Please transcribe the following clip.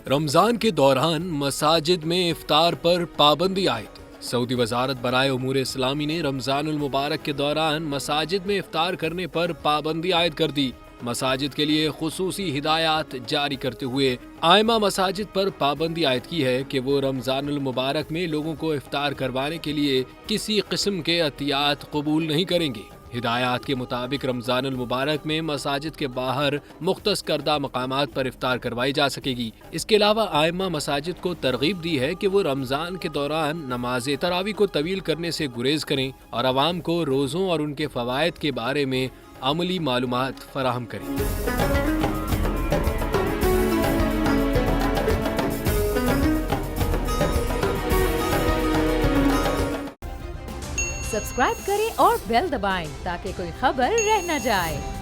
رمضان کے دوران مساجد میں افطار پر پابندی عائد۔ سعودی وزارت برائے امور اسلامی نے رمضان المبارک کے دوران مساجد میں افطار کرنے پر پابندی عائد کر دی۔ مساجد کے لیے خصوصی ہدایات جاری کرتے ہوئے ائمہ مساجد پر پابندی عائد کی ہے کہ وہ رمضان المبارک میں لوگوں کو افطار کروانے کے لیے کسی قسم کے عطیات قبول نہیں کریں گے۔ ہدایات کے مطابق رمضان المبارک میں مساجد کے باہر مختص کردہ مقامات پر افطار کروائی جا سکے گی۔ اس کے علاوہ ائمہ مساجد کو ترغیب دی ہے کہ وہ رمضان کے دوران نماز تراویح کو طویل کرنے سے گریز کریں اور عوام کو روزوں اور ان کے فوائد کے بارے میں عملی معلومات فراہم کریں۔ سبسکرائب کریں اور بیل دبائیں تاکہ کوئی خبر رہ نہ جائے۔